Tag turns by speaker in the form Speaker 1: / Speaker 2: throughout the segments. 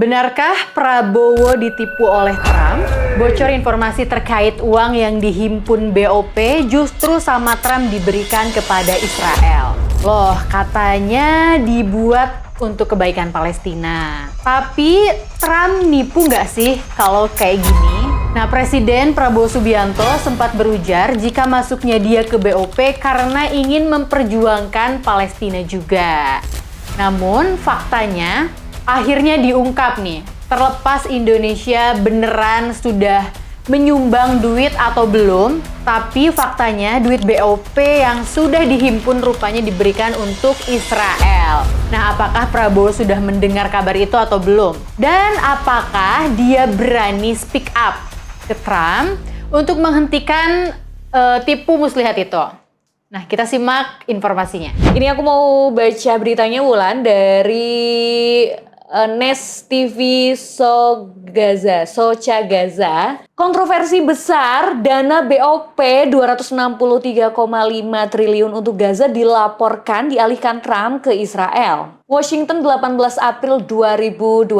Speaker 1: Benarkah Prabowo ditipu oleh Trump? Bocor informasi terkait uang yang dihimpun BOP justru sama Trump diberikan kepada Israel. Loh, katanya dibuat untuk kebaikan Palestina. Tapi Trump nipu nggak sih kalau kayak gini? Nah, Presiden Prabowo Subianto sempat berujar jika masuknya dia ke BOP karena ingin memperjuangkan Palestina juga. Namun, faktanya akhirnya diungkap nih, terlepas Indonesia beneran sudah menyumbang duit atau belum, tapi faktanya duit BOP yang sudah dihimpun rupanya diberikan untuk Israel. Nah, apakah Prabowo sudah mendengar kabar itu atau belum? Dan apakah dia berani speak up ke Trump untuk menghentikan tipu muslihat itu? Nah, kita simak informasinya.
Speaker 2: Ini aku mau baca beritanya Wulan dari Nes TV Soca Gaza. Kontroversi besar, dana BOP 263,5 triliun untuk Gaza dilaporkan dialihkan Trump ke Israel. Washington 18 April 2026.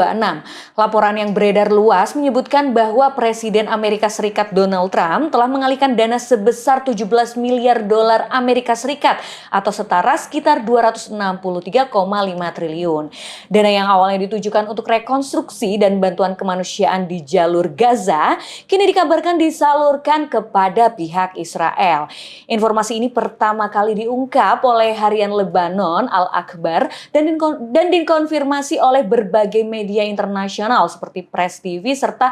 Speaker 2: Laporan yang beredar luas menyebutkan bahwa Presiden Amerika Serikat Donald Trump telah mengalihkan dana sebesar 17 miliar dolar Amerika Serikat atau setara sekitar 263,5 triliun. Dana yang awalnya ditujukan untuk rekonstruksi dan bantuan kemanusiaan di jalur Gaza kini dikabarkan disalurkan kepada pihak Israel. Informasi ini pertama kali diungkap oleh harian Lebanon Al-Akhbar dan dikonfirmasi oleh berbagai media internasional seperti Press TV serta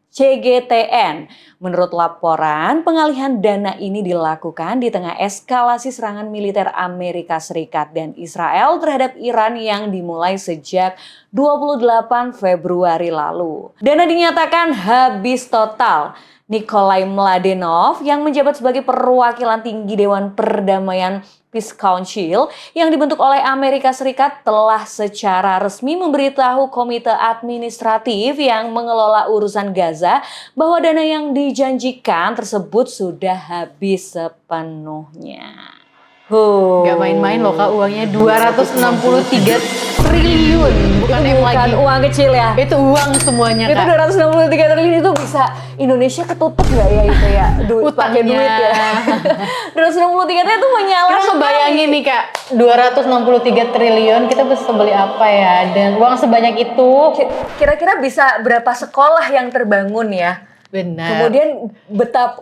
Speaker 2: CGTN. Menurut laporan, pengalihan dana ini dilakukan di tengah eskalasi serangan militer Amerika Serikat dan Israel terhadap Iran yang dimulai sejak 28 Februari lalu. Dana dinyatakan habis total. Nikolai Mladenov yang menjabat sebagai perwakilan tinggi Dewan Perdamaian Peace Council yang dibentuk oleh Amerika Serikat telah secara resmi memberitahu Komite Administratif yang mengelola urusan Gaza bahwa dana yang dijanjikan tersebut sudah habis sepenuhnya.
Speaker 1: Gak main-main loh Kak, uangnya 263 triliun. Bukan yang lagi
Speaker 2: uang kecil ya.
Speaker 1: Itu uang semuanya Kak.
Speaker 2: Itu 263 triliun itu bisa Indonesia ketutup gak ya itu ya? Pakai duit ya. 263 triliun itu menyala.
Speaker 1: Kita bayangin nih Kak, 263 triliun kita bisa beli apa ya? Dan uang sebanyak itu
Speaker 2: kira-kira bisa berapa sekolah yang terbangun ya?
Speaker 1: Benar.
Speaker 2: Kemudian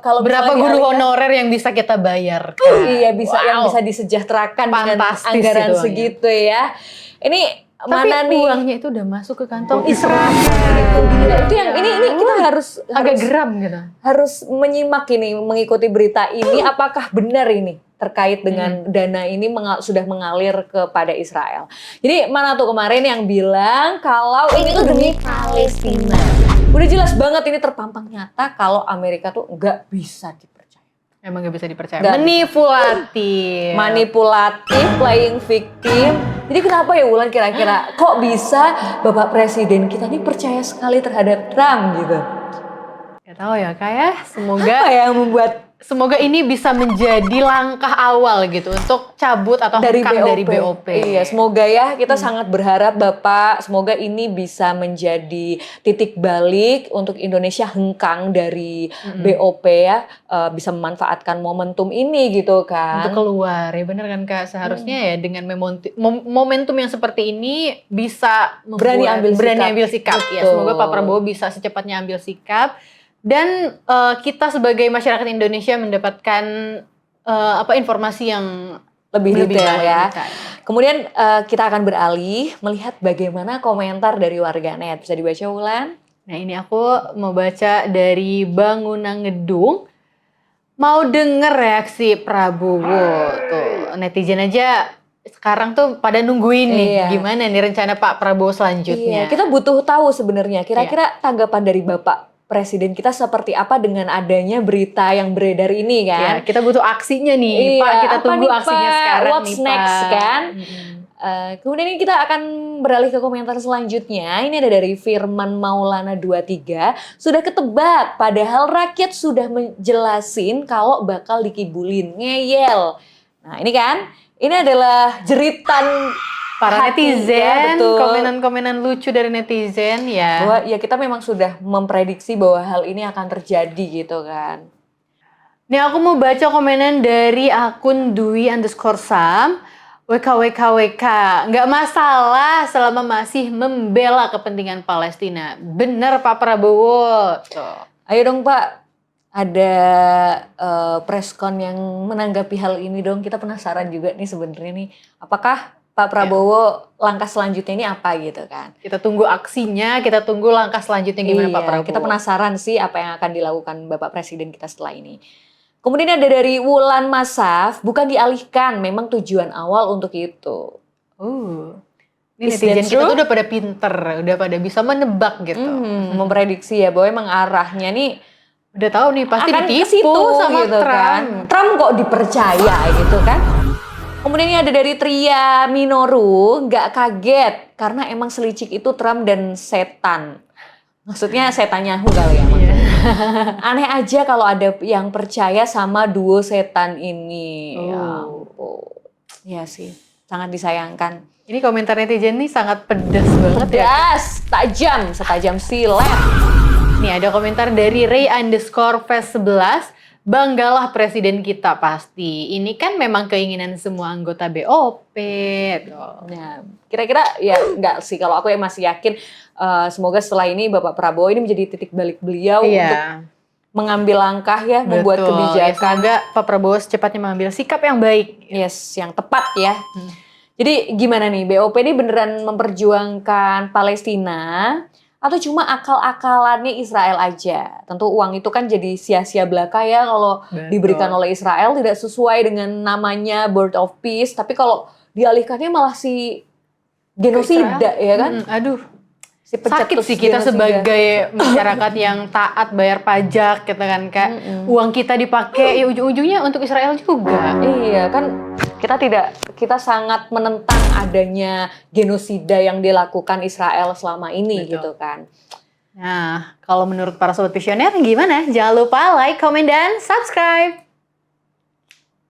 Speaker 2: kalau
Speaker 1: berapa guru honorer yang bisa kita bayar?
Speaker 2: Iya bisa, yang bisa disejahterakan dengan anggaran segitu ya. Ini
Speaker 1: tapi
Speaker 2: mana nih
Speaker 1: uangnya itu udah masuk ke kantong Israel.
Speaker 2: Itu yang ini kita harus
Speaker 1: agak geram gitu.
Speaker 2: Harus menyimak ini, mengikuti berita ini apakah benar ini terkait dengan dana ini sudah mengalir kepada Israel. Jadi mana tuh kemarin yang bilang kalau ini tuh demi Palestina. Udah jelas banget ini terpampang nyata kalau Amerika tuh nggak bisa dipercaya.
Speaker 1: Emang nggak bisa dipercaya. Manipulatif,
Speaker 2: playing victim. Jadi kenapa ya Wulan kira-kira kok bisa Bapak Presiden kita ini percaya sekali terhadap Trump gitu?
Speaker 1: Gak tahu ya Kak ya. Semoga ini bisa menjadi langkah awal gitu untuk cabut atau hengkang dari BOP.
Speaker 2: Iya, semoga ya kita sangat berharap Bapak, semoga ini bisa menjadi titik balik untuk Indonesia hengkang dari BOP ya, bisa memanfaatkan momentum ini gitu kan.
Speaker 1: Untuk keluar, ya bener kan Kak, seharusnya ya dengan momentum yang seperti ini bisa
Speaker 2: berani ambil sikap.
Speaker 1: Ya, semoga Pak Prabowo bisa secepatnya ambil sikap. Dan kita sebagai masyarakat Indonesia mendapatkan informasi yang
Speaker 2: lebih detail ya. Kemudian kita akan beralih melihat bagaimana komentar dari warganet. Bisa dibaca Wulan?
Speaker 1: Nah ini aku mau baca dari Bangunan Gedung. Mau denger reaksi Prabowo. Tuh netizen aja sekarang tuh pada nungguin nih gimana nih rencana Pak Prabowo selanjutnya.
Speaker 2: Kita butuh tahu sebenarnya kira-kira tanggapan dari Bapak Presiden kita seperti apa dengan adanya berita yang beredar ini kan?
Speaker 1: Ya, kita butuh aksinya nih, Pak. Kita tunggu aksinya sekarang.
Speaker 2: What's next kan? Kemudian ini kita akan beralih ke komentar selanjutnya. Ini ada dari Firman Maulana 23. Sudah ketebak, padahal rakyat sudah menjelasin kalau bakal dikibulin. Ngeyel. Nah ini kan, ini adalah jeritan
Speaker 1: Para
Speaker 2: hati,
Speaker 1: netizen,
Speaker 2: ya, betul.
Speaker 1: komenan-komenan lucu dari netizen ya.
Speaker 2: Bahwa ya kita memang sudah memprediksi bahwa hal ini akan terjadi gitu kan.
Speaker 1: Nih aku mau baca komenan dari akun Dwi_Sam. WKWKWK, nggak masalah selama masih membela kepentingan Palestina. Bener Pak Prabowo. Tuh.
Speaker 2: Ayo dong Pak, ada preskon yang menanggapi hal ini dong. Kita penasaran juga nih sebenarnya nih. Apakah Pak Prabowo langkah selanjutnya ini apa gitu kan?
Speaker 1: Kita tunggu aksinya, kita tunggu langkah selanjutnya gimana Pak Prabowo.
Speaker 2: Kita penasaran sih apa yang akan dilakukan Bapak Presiden kita setelah ini. Kemudian ada dari Wulan Masaf, bukan dialihkan, memang tujuan awal untuk itu.
Speaker 1: Ini netizen kita tuh udah pada pinter, udah pada bisa menebak gitu.
Speaker 2: Memprediksi ya bahwa emang arahnya nih
Speaker 1: udah tahu nih pasti
Speaker 2: akan
Speaker 1: ditipu sama
Speaker 2: gitu
Speaker 1: Trump.
Speaker 2: Kan. Trump kok dipercaya gitu kan. Kemudian ini ada dari Tria Minoru, nggak kaget karena emang selicik itu Trump dan setan. Maksudnya setannya kali ya. Aneh aja kalau ada yang percaya sama duo setan ini. Ya ampun. Ya sih, sangat disayangkan.
Speaker 1: Ini komentar netizen nih sangat pedas banget ya.
Speaker 2: Pedas, tajam, setajam silet.
Speaker 1: Nih ada komentar dari Ray_Fest11. Banggalah presiden kita pasti. Ini kan memang keinginan semua anggota BOP.
Speaker 2: Nah, kira-kira ya enggak sih. Kalau aku masih yakin semoga setelah ini Bapak Prabowo ini menjadi titik balik beliau untuk mengambil langkah ya, membuat kebijakan.
Speaker 1: Ya, semoga Pak Prabowo secepatnya mengambil sikap yang baik.
Speaker 2: Yes, yang tepat ya. Jadi gimana nih, BOP ini beneran memperjuangkan Palestina atau cuma akal-akalannya Israel aja? Tentu uang itu kan jadi sia-sia belaka ya kalau diberikan oleh Israel, tidak sesuai dengan namanya Bird of Peace, tapi kalau dialihkannya malah si genosida ya kan?
Speaker 1: Aduh, sakit sih kita sebagai masyarakat yang taat bayar pajak gitu kan Kak. Uang kita dipakai ya ujung-ujungnya untuk Israel juga.
Speaker 2: Iya kan, kita sangat menentang adanya genosida yang dilakukan Israel selama ini. Betul. Gitu kan.
Speaker 1: Nah, kalau menurut para sobat visioner gimana? Jangan lupa like, komen, dan subscribe.